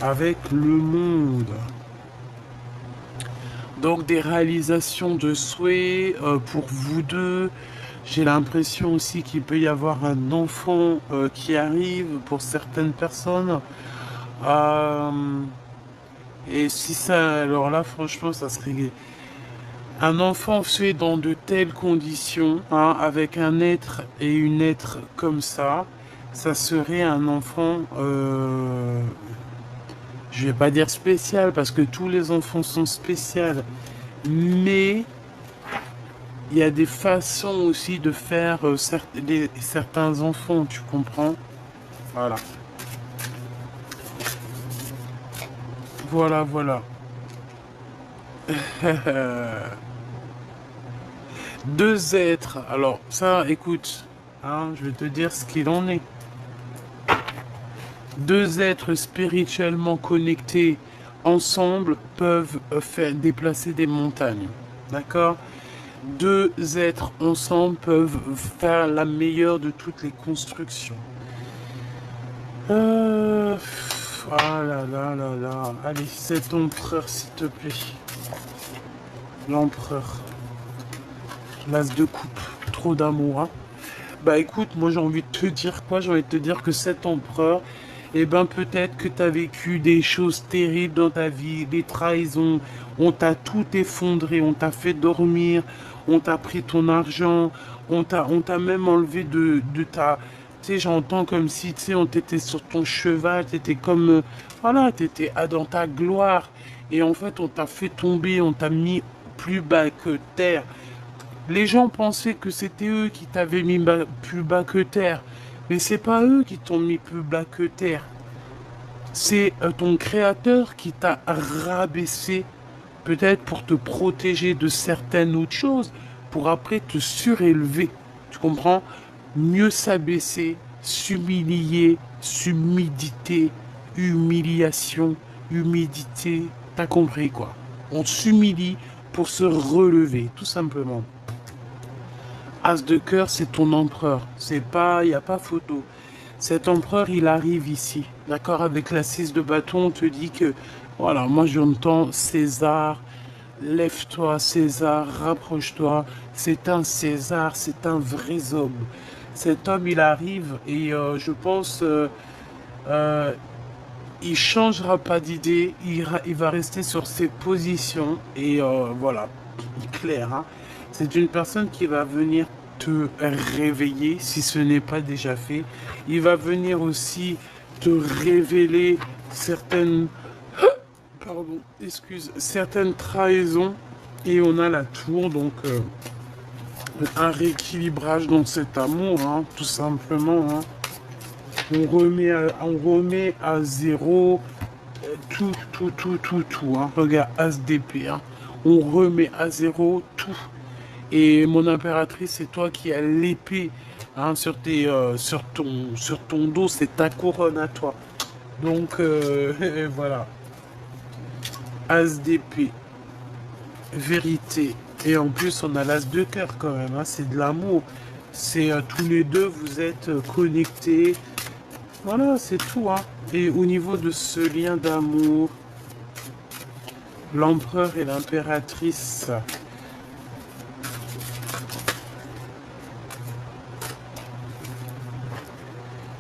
Avec le monde. Donc des réalisations de souhaits pour vous deux. J'ai l'impression aussi qu'il peut y avoir un enfant qui arrive pour certaines personnes. Euh, et si ça, alors là, franchement, ça serait un enfant fait dans de telles conditions, hein, avec un être et une être comme ça serait un enfant, je vais pas dire spécial parce que tous les enfants sont spéciaux, mais il y a des façons aussi de faire certains enfants, tu comprends? Voilà. Voilà, voilà. Deux êtres. Alors, ça, écoute, hein, je vais te dire ce qu'il en est. Deux êtres spirituellement connectés ensemble peuvent faire déplacer des montagnes. D'accord? Deux êtres ensemble peuvent faire la meilleure de toutes les constructions. Ah là là là là. Allez, cet empereur, s'il te plaît. L'empereur. L'as de coupe. Trop d'amour, hein. Bah écoute, moi j'ai envie de te dire quoi? J'ai envie de te dire que cet empereur, eh ben peut-être que tu as vécu des choses terribles dans ta vie, des trahisons, on t'a tout effondré, on t'a fait dormir, on t'a pris ton argent, on t'a même enlevé de ta... Tu sais, j'entends comme si, tu sais, on t'était sur ton cheval, t'étais comme... voilà, t'étais dans ta gloire. Et en fait, on t'a fait tomber, on t'a mis plus bas que terre. Les gens pensaient que c'était eux qui t'avaient mis plus bas que terre. Mais c'est pas eux qui t'ont mis plus bas que terre. C'est ton créateur qui t'a rabaissé, peut-être pour te protéger de certaines autres choses, pour après te surélever. Tu comprends? Mieux s'abaisser, s'humilier, s'humidité, humiliation, humidité. T'as compris quoi? On s'humilie pour se relever, tout simplement. As de cœur, c'est ton empereur. C'est pas, il n'y a pas photo. Cet empereur, il arrive ici. D'accord? Avec la 6 de bâton, on te dit que, voilà, moi j'entends César, lève-toi, César, rapproche-toi. C'est un César, c'est un vrai homme. Cet homme, il arrive et je pense, euh, il changera pas d'idée. Il va rester sur ses positions et voilà, clair, hein. C'est une personne qui va venir te réveiller si ce n'est pas déjà fait. Il va venir aussi te révéler certaines, pardon, excuse, certaines trahisons. Et on a la tour, donc un rééquilibrage dans cet amour, hein, tout simplement, hein. On remet à zéro tout, tout, tout, tout, tout, hein. Regarde, As d'épée, hein. On remet à zéro tout. Et mon impératrice, c'est toi qui as l'épée, hein, sur ton dos, c'est ta couronne à toi. Donc voilà, As d'épée, vérité. Et en plus, on a l'As de cœur quand même, hein, c'est de l'amour. C'est tous les deux, vous êtes connectés. Voilà, c'est tout, hein. Et au niveau de ce lien d'amour, l'empereur et l'impératrice...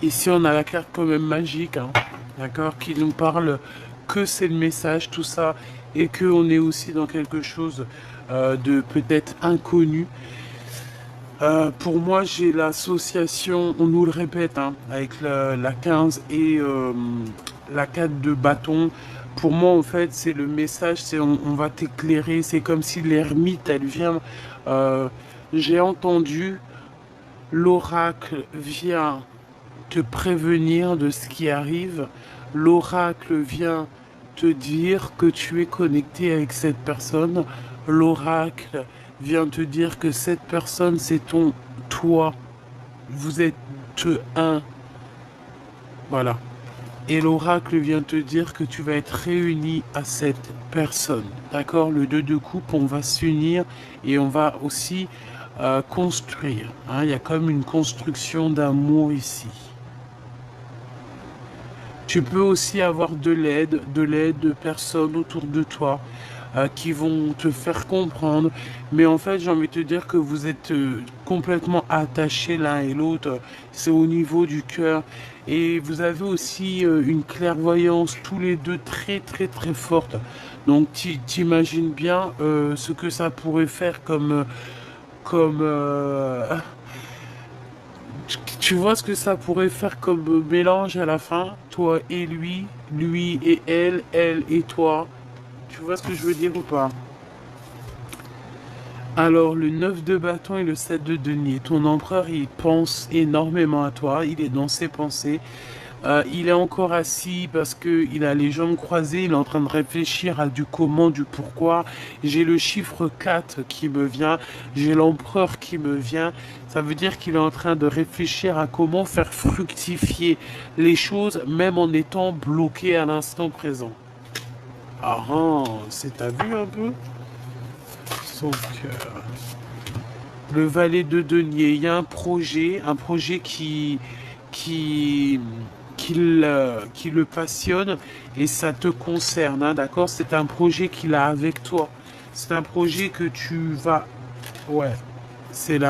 Ici, on a la carte quand même magique, hein, d'accord, qui nous parle que c'est le message, tout ça, et que on est aussi dans quelque chose de peut-être inconnu. Pour moi, j'ai l'association, on nous le répète, hein, avec la 15 et la 4 de bâton. Pour moi, en fait, c'est le message, c'est on va t'éclairer, c'est comme si l'ermite, elle vient... j'ai entendu, l'oracle vient te prévenir de ce qui arrive. L'oracle vient te dire que tu es connecté avec cette personne. L'oracle vient te dire que cette personne, c'est ton toi. Vous êtes un. Voilà. Et l'oracle vient te dire que tu vas être réuni à cette personne. D'accord? Le 2 de coupe, on va s'unir et on va aussi construire. Hein? Il y a comme une construction d'amour ici. Tu peux aussi avoir de l'aide de personnes autour de toi. qui vont te faire comprendre. Mais en fait, j'ai envie de te dire que vous êtes complètement attachés l'un et l'autre. C'est au niveau du cœur. Et vous avez aussi une clairvoyance tous les deux très très très forte. Donc t'imagines bien ce que ça pourrait faire comme tu vois ce que ça pourrait faire comme mélange à la fin, toi et lui et elle et toi. Tu vois ce que je veux dire ou pas? Alors, le 9 de bâton et le 7 de denier. Ton empereur, il pense énormément à toi. Il est dans ses pensées. Il est encore assis parce que il a les jambes croisées. Il est en train de réfléchir à du comment, du pourquoi. J'ai le chiffre 4 qui me vient. J'ai l'empereur qui me vient. Ça veut dire qu'il est en train de réfléchir à comment faire fructifier les choses, même en étant bloqué à l'instant présent. Ah, t'as vu un peu? Donc, le valet de denier, il y a un projet qui, qui le passionne et ça te concerne, hein, d'accord? C'est un projet qu'il a avec toi. C'est un projet que tu vas... Ouais, c'est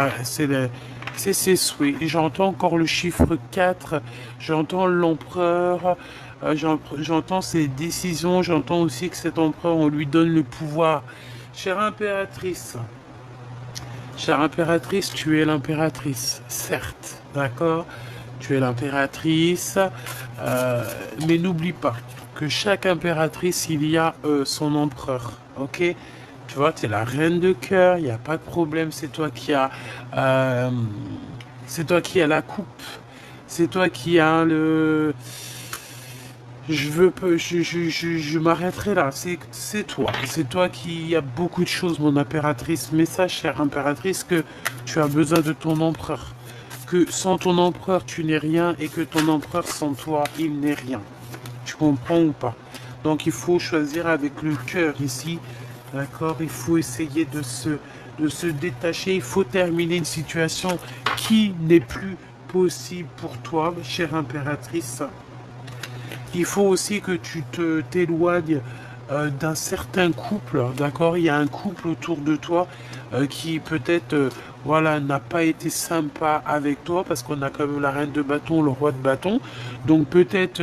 ses souhaits. Et j'entends encore le chiffre 4, j'entends l'empereur, j'entends ses décisions, j'entends aussi que cet empereur, on lui donne le pouvoir. Chère impératrice, tu es l'impératrice, certes, d'accord? Tu es l'impératrice, mais n'oublie pas que chaque impératrice, il y a son empereur, ok? Tu vois, tu es la reine de cœur, il n'y a pas de problème, euh, c'est toi qui as la coupe, c'est toi qui as le... Je m'arrêterai là. C'est toi qui a beaucoup de choses, mon impératrice. Mais sache, chère impératrice, que tu as besoin de ton empereur. Que sans ton empereur, tu n'es rien et que ton empereur, sans toi, il n'est rien. Tu comprends ou pas? Donc, il faut choisir avec le cœur ici. D'accord? Il faut essayer de se détacher. Il faut terminer une situation qui n'est plus possible pour toi, chère impératrice. Il faut aussi que tu t'éloignes d'un certain couple, d'accord? Il y a un couple autour de toi qui peut-être voilà, n'a pas été sympa avec toi parce qu'on a quand même la reine de bâton, le roi de bâton. Donc peut-être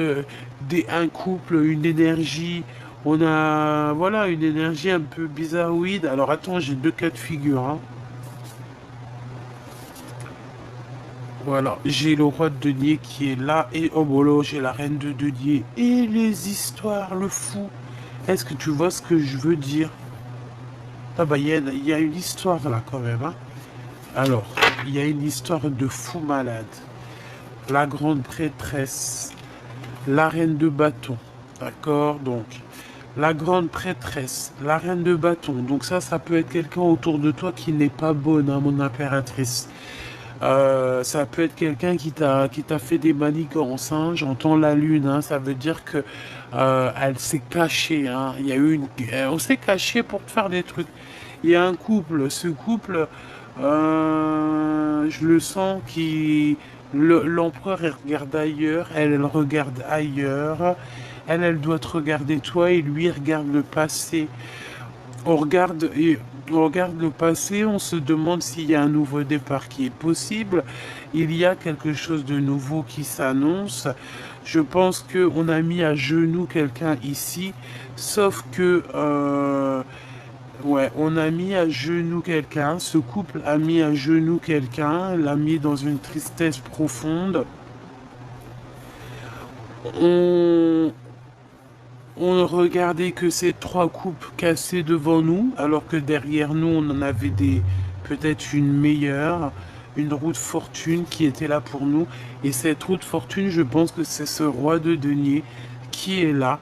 un couple, une énergie, on a voilà une énergie un peu bizarroïde. Alors attends, j'ai deux cas de figure, hein. Voilà, j'ai le roi de denier qui est là et oh bolo, j'ai la reine de denier et les histoires, le fou. Est-ce que tu vois ce que je veux dire? Ah bah il y a une histoire là quand même, hein. Alors, il y a une histoire de fou malade. La grande prêtresse, la reine de bâton, d'accord? Donc, la grande prêtresse, la reine de bâton. Donc ça peut être quelqu'un autour de toi qui n'est pas bonne, hein, mon impératrice. Ça peut être quelqu'un qui t'a fait des manigances, hein. J'entends la lune, hein. Ça veut dire que elle s'est cachée, hein. Il y a eu on s'est caché pour te faire des trucs. Il y a un couple, ce couple, je le sens qui l'empereur elle regarde ailleurs, elle regarde ailleurs. Elle doit te regarder toi et lui il regarde le passé. On regarde, on regarde le passé, on se demande s'il y a un nouveau départ qui est possible. Il y a quelque chose de nouveau qui s'annonce. Je pense qu'on a mis à genoux quelqu'un ici, sauf que, ouais, on a mis à genoux quelqu'un. Ce couple a mis à genoux quelqu'un, l'a mis dans une tristesse profonde. On, On ne regardait que ces trois coupes cassées devant nous, alors que derrière nous, on en avait peut-être une meilleure, une roue de fortune qui était là pour nous. Et cette roue de fortune, je pense que c'est ce roi de denier qui est là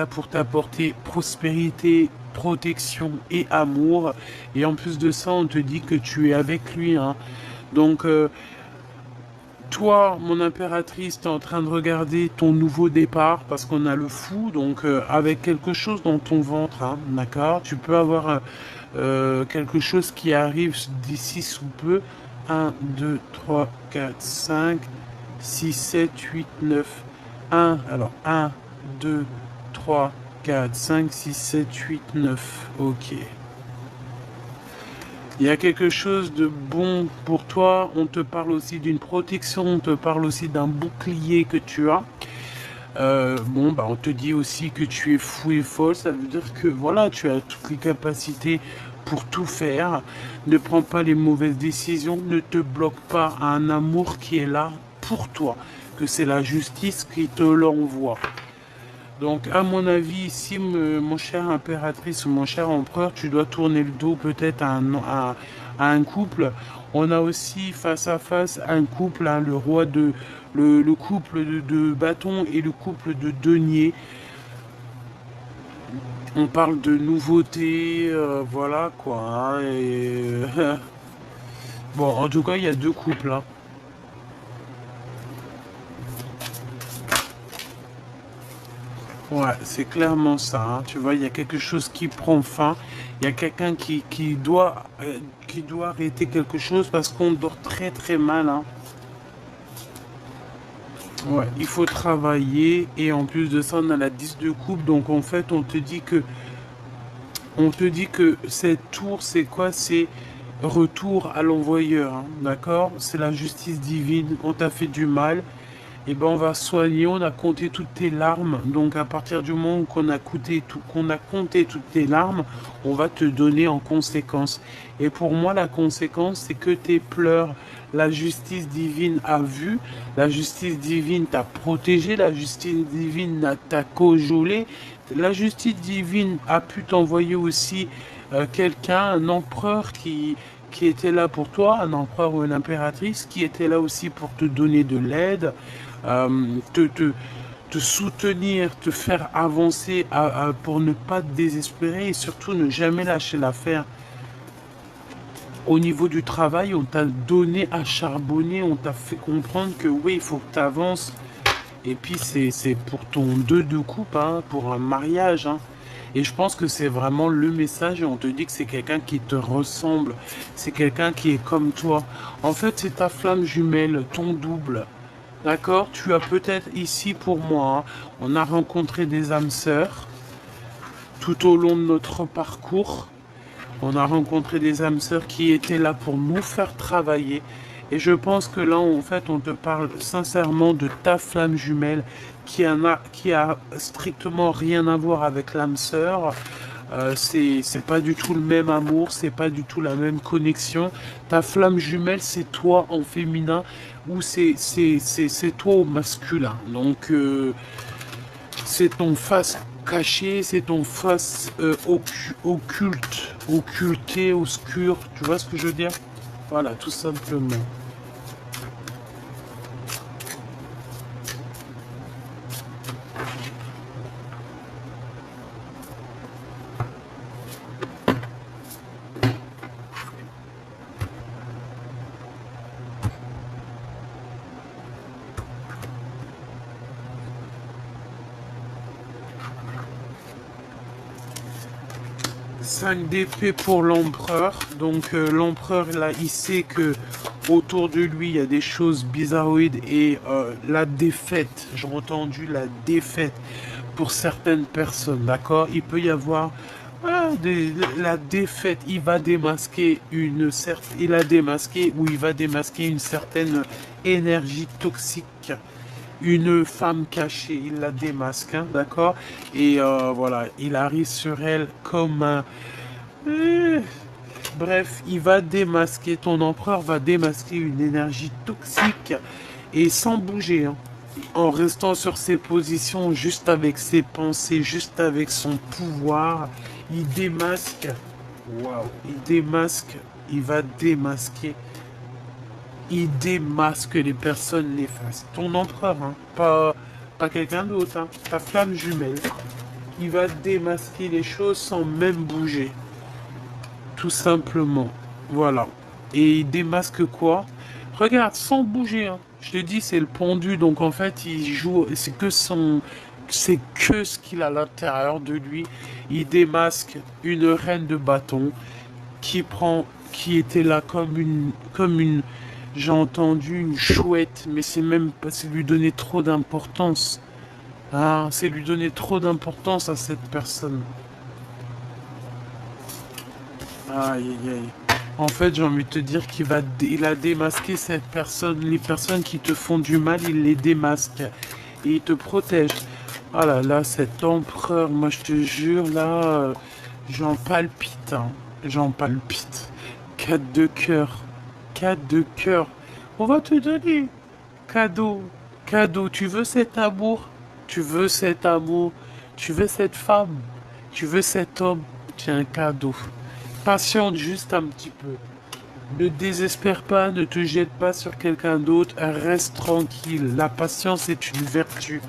pour t'apporter prospérité, protection et amour. Et en plus de ça, on te dit que tu es avec lui, hein. Donc, toi, mon impératrice, tu es en train de regarder ton nouveau départ parce qu'on a le fou, donc avec quelque chose dans ton ventre, hein, d'accord? Tu peux avoir quelque chose qui arrive d'ici sous peu. Un, 2, 3, 4, 5, 6, 7, 8, 9. Alors un, 2, 3. 4, 5, 6, 7, 8, 9. Ok. Il y a quelque chose de bon pour toi. On te parle aussi d'une protection. On te parle aussi d'un bouclier que tu as. Bon, bah, on te dit aussi que tu es fou et folle. Ça veut dire que voilà, tu as toutes les capacités pour tout faire. Ne prends pas les mauvaises décisions. Ne te bloque pas à un amour qui est là pour toi. Que c'est la justice qui te l'envoie. Donc, à mon avis, ici, mon cher impératrice ou mon cher empereur, tu dois tourner le dos peut-être à un couple. On a aussi face à face un couple, hein, le roi de le couple de bâton et le couple de denier. On parle de nouveautés, voilà quoi. Hein, bon, en tout cas, il y a deux couples. Hein. Ouais, c'est clairement ça. Hein. Tu vois, il y a quelque chose qui prend fin. Il y a quelqu'un qui doit arrêter quelque chose parce qu'on dort très très mal. Hein. Ouais, il faut travailler et en plus de ça, on a la 10 de coupe. Donc en fait, on te dit que cette tour, c'est quoi? C'est retour à l'envoyeur. Hein, d'accord? C'est la justice divine. On t'a fait du mal. Et ben on va soigner, on a compté toutes tes larmes. Donc à partir du moment qu'on a compté toutes tes larmes, on va te donner en conséquence. Et pour moi, la conséquence, c'est que tes pleurs, la justice divine a vu, la justice divine t'a protégé, la justice divine t'a cajolé, la justice divine a pu t'envoyer aussi quelqu'un, un empereur qui était là pour toi, un empereur ou une impératrice, qui était là aussi pour te donner de l'aide, euh, te, te, te soutenir, te faire avancer pour ne pas te désespérer et surtout ne jamais lâcher l'affaire. Au niveau du travail, on t'a donné à charbonner, on t'a fait comprendre que oui, il faut que tu avances. Et puis c'est pour ton 2 de coupe, hein, pour un mariage. Hein. Et je pense que c'est vraiment le message et on te dit que c'est quelqu'un qui te ressemble. C'est quelqu'un qui est comme toi. En fait, c'est ta flamme jumelle, ton double. D'accord? Tu as peut-être ici pour moi, hein, on a rencontré des âmes sœurs tout au long de notre parcours. On a rencontré des âmes sœurs qui étaient là pour nous faire travailler. Et je pense que là, en fait, on te parle sincèrement de ta flamme jumelle qui a strictement rien à voir avec l'âme sœur. C'est pas du tout le même amour, c'est pas du tout la même connexion. Ta flamme jumelle, c'est toi en féminin ou c'est toi au masculin. Donc, c'est ton face caché, c'est ton face occulte, occulté, obscur. Tu vois ce que je veux dire? Voilà, tout simplement. 5 d'épée pour l'empereur. Donc l'empereur là, il sait que autour de lui il y a des choses bizarroïdes et la défaite, j'ai entendu la défaite pour certaines personnes, d'accord? Il peut y avoir voilà, la défaite, il va démasquer il a démasqué ou il va démasquer une certaine énergie toxique, une femme cachée, il la démasque, hein, d'accord? Et voilà, il arrive sur elle comme un... Bref, il va démasquer, ton empereur va démasquer une énergie toxique et sans bouger, hein, en restant sur ses positions, juste avec ses pensées, juste avec son pouvoir, il démasque, waouh, il démasque, il va démasquer, il démasque les personnes néfastes. Ton empereur, hein, pas quelqu'un d'autre, hein, ta flamme jumelle, il va démasquer les choses sans même bouger. Tout simplement. Voilà. Et il démasque quoi? Regarde, sans bouger. Hein. Je te dis, c'est le pendu. Donc en fait, il joue. C'est que ce qu'il a à l'intérieur de lui. Il démasque une reine de bâton qui était là comme une, j'ai entendu une chouette, mais c'est même pas, c'est lui donner trop d'importance. Ah, c'est lui donner trop d'importance à cette personne. Aïe, aïe, aïe. En fait, j'ai envie de te dire il a démasqué cette personne. Les personnes qui te font du mal, il les démasque. Et il te protège. Ah là là, cet empereur, moi je te jure, là, j'en palpite, hein. J'en palpite. 4 de cœur. 4 de cœur. On va te donner. Cadeau. Cadeau. Tu veux cet amour? Tu veux cet amour? Tu veux cette femme? Tu veux cet homme? Tiens, un cadeau. Patiente juste un petit peu. Ne désespère pas, ne te jette pas sur quelqu'un d'autre, reste tranquille. La patience est une vertu.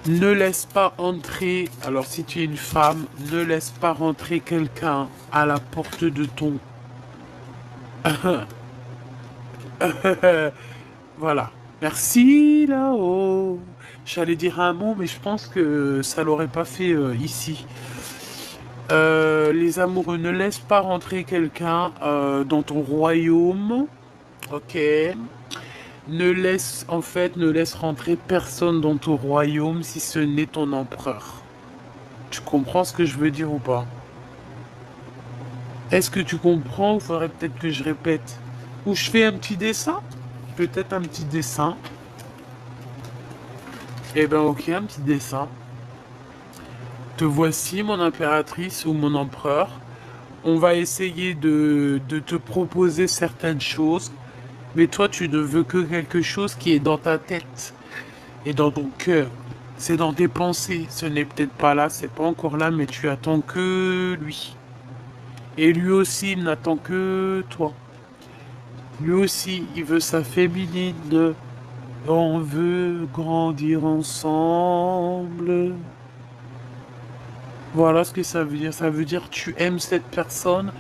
Ne laisse pas entrer, alors si tu es une femme, ne laisse pas rentrer quelqu'un à la porte de ton... Voilà. Merci là-haut. J'allais dire un mot, mais je pense que ça l'aurait pas fait ici. Les amoureux, ne laisse pas rentrer quelqu'un dans ton royaume. Ok. Ne laisse rentrer personne dans ton royaume si ce n'est ton empereur. Tu comprends ce que je veux dire ou pas? Est-ce que tu comprends ou faudrait peut-être que je répète? Ou je fais un petit dessin? Peut-être un petit dessin. Eh ben ok, un petit dessin. Te voici mon impératrice ou mon empereur. On va essayer de te proposer certaines choses. Mais toi, tu ne veux que quelque chose qui est dans ta tête et dans ton cœur. C'est dans tes pensées. Ce n'est peut-être pas là, c'est pas encore là, mais tu attends que lui. Et lui aussi, il n'attend que toi. Lui aussi, il veut sa féminine. On veut grandir ensemble. Voilà ce que ça veut dire. Ça veut dire tu aimes cette personne,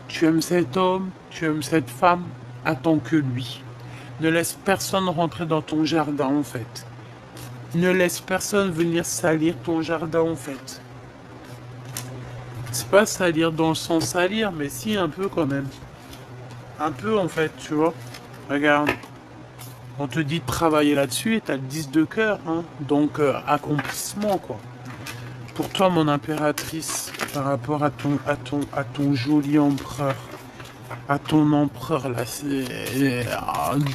tu aimes cet homme, tu aimes cette femme. Attends que lui. Ne laisse personne rentrer dans ton jardin en fait. Ne laisse personne venir salir ton jardin en fait. C'est pas salir dans le sens salir, mais si un peu quand même. Un peu en fait, tu vois. Regarde. On te dit de travailler là-dessus et t'as le 10 de cœur, hein. Donc accomplissement quoi. Pour toi mon impératrice, par rapport à ton joli empereur. À ton empereur là, c'est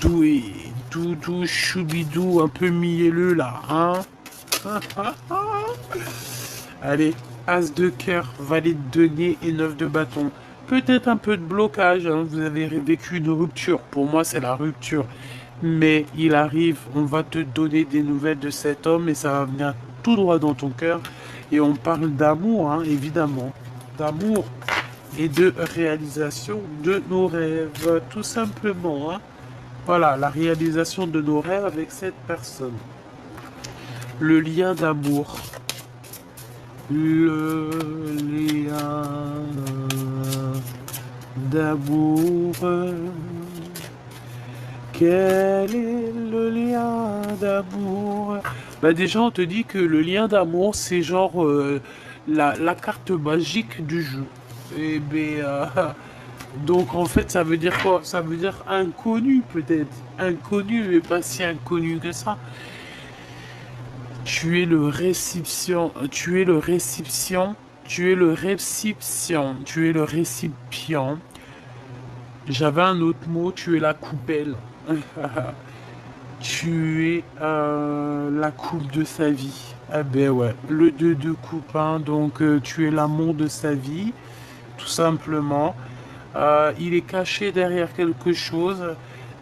doué, doudou, choubidou, un peu mielleux là, hein. Allez, as de cœur, valet de denier et 9 de bâton. Peut-être un peu de blocage, hein. Vous avez vécu une rupture. Pour moi, c'est la rupture. Mais il arrive, on va te donner des nouvelles de cet homme et ça va venir tout droit dans ton cœur. Et on parle d'amour, hein, évidemment. D'amour et de réalisation de nos rêves, tout simplement. Hein. Voilà, la réalisation de nos rêves avec cette personne. Le lien d'amour. Le lien d'amour. Quel est le lien d'amour? Bah déjà, on te dit que le lien d'amour, c'est genre la carte magique du jeu. Et ben, donc en fait, ça veut dire quoi? Ça veut dire inconnu peut-être. Inconnu, mais pas si inconnu que ça. Tu es le récipient, tu es le récipient, tu es le récipient, tu es le récipient. J'avais un autre mot, tu es la coupelle. Tu es la coupe de sa vie. Ah ben ouais, le 2 de coupe, hein, donc tu es l'amour de sa vie, tout simplement. Il est caché derrière quelque chose,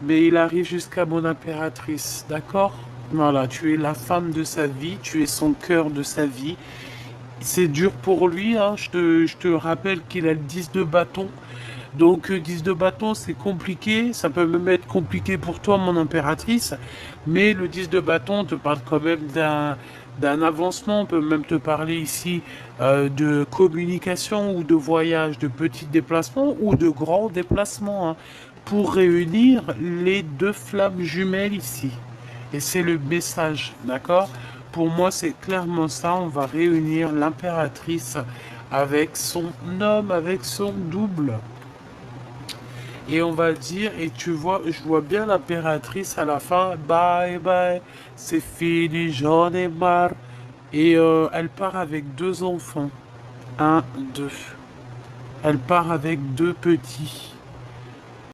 mais il arrive jusqu'à mon impératrice, d'accord? Voilà, tu es la femme de sa vie, tu es son cœur de sa vie. C'est dur pour lui, hein, je te rappelle qu'il a le 10 de bâton. Donc 10 de bâton, c'est compliqué, ça peut même être compliqué pour toi, mon impératrice, mais le 10 de bâton te parle quand même d'un avancement, on peut même te parler ici de communication ou de voyage, de petits déplacements ou de grands déplacements, hein, pour réunir les deux flammes jumelles ici. Et c'est le message, d'accord? Pour moi, c'est clairement ça, on va réunir l'impératrice avec son homme, avec son double. Et on va dire, et tu vois, je vois bien l'impératrice à la fin, bye bye, c'est fini, j'en ai marre. Et elle part avec deux enfants. Un, deux. Elle part avec deux petits.